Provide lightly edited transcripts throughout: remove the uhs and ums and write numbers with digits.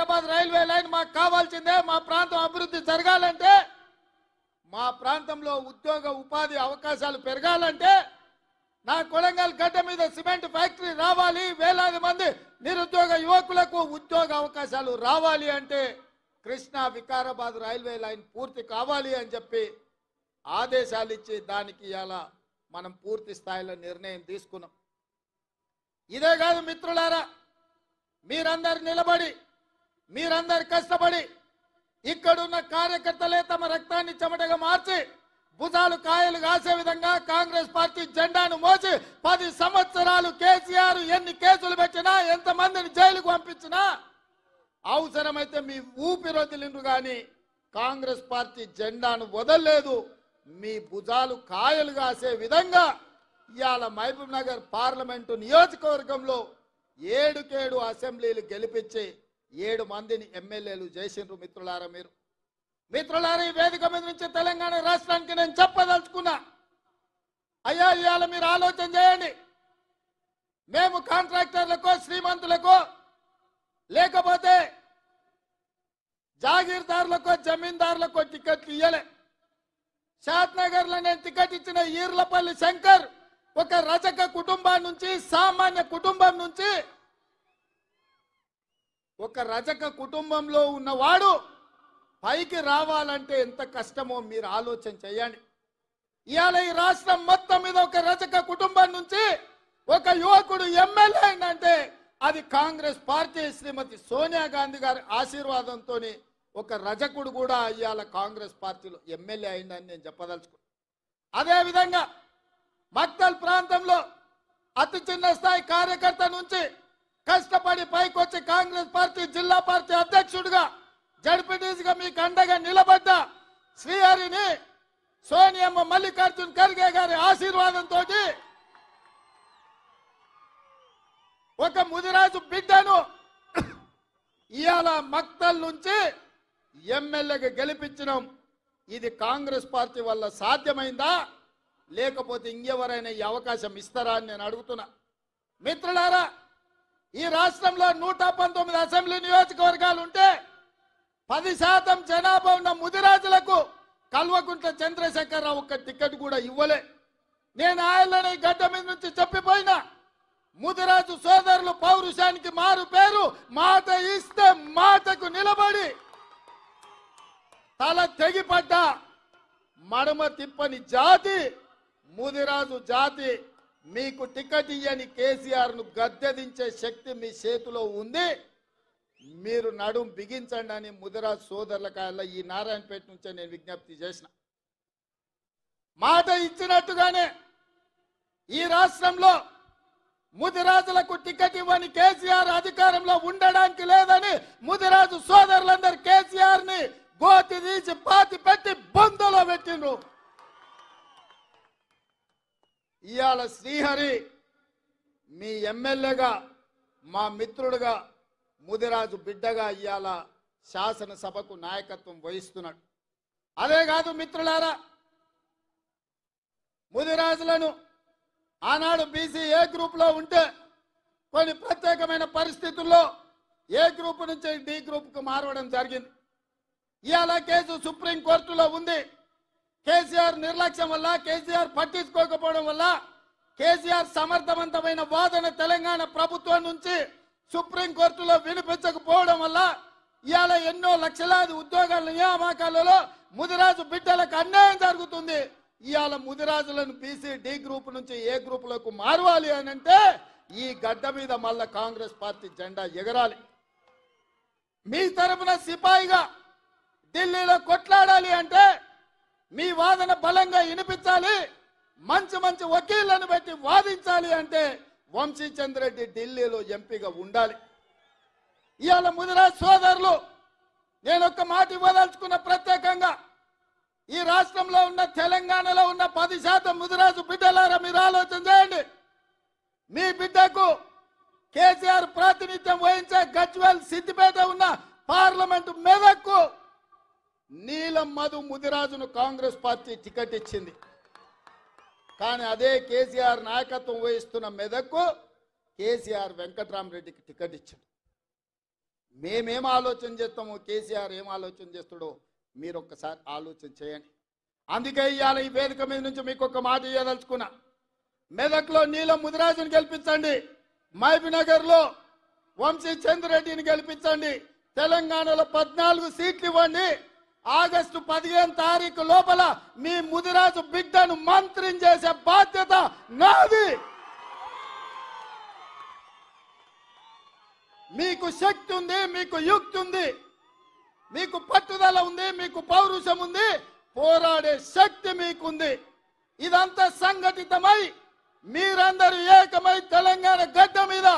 Vikarabad railway line మాకు కావాల్సిందే. మా ప్రాంతం అభివృద్ధి జరగాలంటే, మా ప్రాంతంలో ఉద్యోగ ఉపాధి అవకాశాలు పెరగాలంటే, నా కొడంగల్ గడ్డ మీద సిమెంట్ ఫ్యాక్టరీ రావాలి, వేలాది మంది నిరుద్యోగ యువకులకు ఉద్యోగ అవకాశాలు రావాలి అంటే కృష్ణా వికారాబాద్ రైల్వే లైన్ పూర్తి కావాలి అని చెప్పి ఆదేశాలు ఇచ్చి దానికి ఇలా మనం పూర్తి స్థాయిలో నిర్ణయం తీసుకున్నాం. ఇదే కాదు మిత్రులారా, మీరందరు నిలబడి, మీరందరు కష్టపడి, ఇక్కడున్న కార్యకర్తలే తమ రక్తాన్ని చెమటగా మార్చి భుజాలు కాయలు కాసే విధంగా కాంగ్రెస్ పార్టీ జెండాను మోసి 10 సంవత్సరాలు కేసీఆర్ ఎన్ని కేసులు పెట్టినా, ఎంతమందిని జైలుకు పంపించినా, అవసరమైతే మీ ఊపిరొదిలిండ్రు కానీ కాంగ్రెస్ పార్టీ జెండాను వదలలేదు. మీ భుజాలు కాయలు కాసే విధంగా ఇవాళ మహబూబ్ నగర్ పార్లమెంటు నియోజకవర్గంలో 7 అసెంబ్లీలు గెలిపించి 7 మందిని ఎమ్మెల్యేలు చేసిండ్రు. మిత్రులారా, ఈ వేదిక మీద నుంచి తెలంగాణ రాష్ట్రానికి నేను చెప్పదలుచుకున్నా, అయ్యా ఇవాళ మీరు ఆలోచన చేయండి. మేము కాంట్రాక్టర్లకో, శ్రీమంతులకో, లేకపోతే జాగీర్దారులకో, జమీందారులకో టికెట్లు ఇయ్యలే. షాద్నగర్ లో నేను టికెట్ ఇచ్చిన ఈర్లపల్లి శంకర్ ఒక రజక కుటుంబం నుంచి, సామాన్య కుటుంబం నుంచి, ఒక రజక కుటుంబంలో ఉన్నవాడు పైకి రావాలంటే ఎంత కష్టమో మీరు ఆలోచన చేయండి. ఇవాళ ఈ రాష్ట్రం మొత్తం మీద ఒక రజక కుటుంబం నుంచి ఒక యువకుడు ఎమ్మెల్యే అయిందంటే అది కాంగ్రెస్ పార్టీ శ్రీమతి సోనియా గాంధీ గారి ఆశీర్వాదంతో ఒక రజకుడు కూడా ఇవాళ కాంగ్రెస్ పార్టీలో ఎమ్మెల్యే అయిందని నేను చెప్పదలుచుకున్నాను. అదేవిధంగా మక్తల్ ప్రాంతంలో అతి చిన్న స్థాయి కార్యకర్త నుంచి కష్టపడి పైకొచ్చి కాంగ్రెస్ పార్టీ జిల్లా పార్టీ అధ్యక్షుడిగా, జడ్పీటీసీగా మీకు అండగా నిలబడ్డ శ్రీహరిని సోనియమ్మ మల్లికార్జున్ ఖర్గే గారి ఆశీర్వాదంతో ఒక ముదిరాజు బిడ్డను ఇవాళ మక్తల్ నుంచి ఎమ్మెల్యేగా గెలిపించడం ఇది కాంగ్రెస్ పార్టీ వల్ల సాధ్యమైందా, లేకపోతే ఇంకెవరైనా ఈ అవకాశం ఇస్తారా అని నేను అడుగుతున్నా. మిత్రులారా, ఈ రాష్ట్రంలో 119 అసెంబ్లీ నియోజకవర్గాలు ఉంటే 10% జనాభా ఉన్న ముదిరాజులకు కల్వకుంట్ల చంద్రశేఖరరావు ఒక్క టికెట్ కూడా ఇవ్వలే. నేను ఆయనని గడ్డ మీద నుంచి చెప్పిపోయినా, ముదిరాజు సోదరులు పౌరుషానికి మారు పేరు, మాట ఇస్తే మాటకు నిలబడి తల తెగిపడ్డ మడమ తిప్పని జాతి ముదిరాజు జాతి. మీకు టికెట్ ఇయ్యని కేసీఆర్ ను గద్దెదించే శక్తి మీ చేతిలో ఉంది. మీరు నడుం బిగించండి అని ముదిరాజు సోదరుల ఈ నారాయణపేట నుంచే నేను విజ్ఞప్తి చేసిన. మాట ఇచ్చినట్టుగానే ఈ రాష్ట్రంలో ముదిరాజులకు టికెట్ ఇవ్వని కేసీఆర్ అధికారంలో ఉండడానికి లేదని ముదిరాజు సోదరులందరూ కేసీఆర్ ని గోతి తీసి పాతి పెట్టి బొందలో పెట్టిండ్రు. ఇవాళ శ్రీహరి మీ ఎమ్మెల్యేగా, మా మిత్రుడుగా, ముదిరాజు బిడ్డగా ఇవాళ శాసనసభకు నాయకత్వం వహిస్తున్నాడు. అదే కాదు మిత్రులారా, ముదిరాజులను ఆనాడు బీసీ ఏ గ్రూప్ లో ఉంటే కొన్ని ప్రత్యేకమైన పరిస్థితుల్లో ఏ గ్రూప్ నుంచి డి గ్రూప్ కు మారవడం జరిగింది. ఇవాళ కేసు సుప్రీంకోర్టులో ఉంది. కేసీఆర్ నిర్లక్ష్యం వల్ల, కేసీఆర్ పట్టించుకోకపోవడం వల్ల, కేసీఆర్ సమర్థవంతమైన వాదన తెలంగాణ ప్రభుత్వం నుంచి సుప్రీంకోర్టులో వినిపించకపోవడం వల్ల ఇవాళ ఎన్నో లక్షలాది ఉద్యోగాల నియామకాలలో ముదిరాజు బిడ్డలకు అన్యాయం జరుగుతుంది. ఇవాళ ముదిరాజులను బీసీ డి గ్రూప్ నుంచి ఏ గ్రూప్ లకు మారవాలి అని అంటే ఈ గడ్డ మీద మళ్ళా కాంగ్రెస్ పార్టీ జెండా ఎగరాలి. మీ తరపున సిపాయిగా ఢిల్లీలో కొట్లాడాలి అంటే మీ వాదన బలంగా వినిపించాలి. మంచి మంచి వకీళ్లను పెట్టి వాదించాలి అంటే వంశీచంద్రెడ్డి ఢిల్లీలో ఎంపీగా ఉండాలి. ఇవాళ ముదిరాజ్ సోదరులు నేను ఒక్క మాట ఇవ్వదలుచుకున్న, ప్రత్యేకంగా ఈ రాష్ట్రంలో ఉన్న, తెలంగాణలో ఉన్న 10% ముదిరాజు బిడ్డలారా మీరు ఆలోచన చేయండి. మీ బిడ్డకు కేసీఆర్ ప్రాతినిధ్యం వహించే గజ్వేల్ సిద్దిపేట ఉన్న పార్లమెంటు మెదక్కు నీలం మధు ముదిరాజును కాంగ్రెస్ పార్టీ టికెట్ ఇచ్చింది. కానీ అదే కేసీఆర్ నాయకత్వం వహిస్తున్న మెదక్కు కేసీఆర్ వెంకట్రామరెడ్డికి టికెట్ ఇచ్చింది. మేమేం ఆలోచన చేస్తామో, కేసీఆర్ ఏం ఆలోచన చేస్తాడో మీరు ఒక్కసారి ఆలోచన చేయండి. అందుకే ఇవాళ ఈ వేదిక మీద నుంచి మీకు ఒక మాట ఇవ్వదలుచుకున్నా. మెదక్లో నీలం ముదిరాజుని గెలిపించండి, మహబూబ్నగర్లో వంశీ చంద్రెడ్డిని గెలిపించండి, తెలంగాణలో 14 సీట్లు ఇవ్వండి. ఆగస్టు 15 తారీఖు లోపల మీ ముదిరాజు బిడ్డను మంత్రిని చేసే బాధ్యత నాది. మీకు శక్తి ఉంది, మీకు యుక్తి ఉంది, మీకు పట్టుదల ఉంది, మీకు పౌరుషం ఉంది, పోరాడే శక్తి మీకుంది. ఇదంతా సంఘటితమై మీరందరూ ఏకమై తెలంగాణ గడ్డ మీద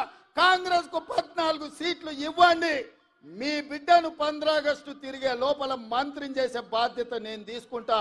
కాంగ్రెస్ కు 14 సీట్లు ఇవ్వండి. మీ బిడ్డను 15 ఆగస్టు తిరిగే లోపల మంత్రిని చేసే బాధ్యత నేను తీసుకుంటా.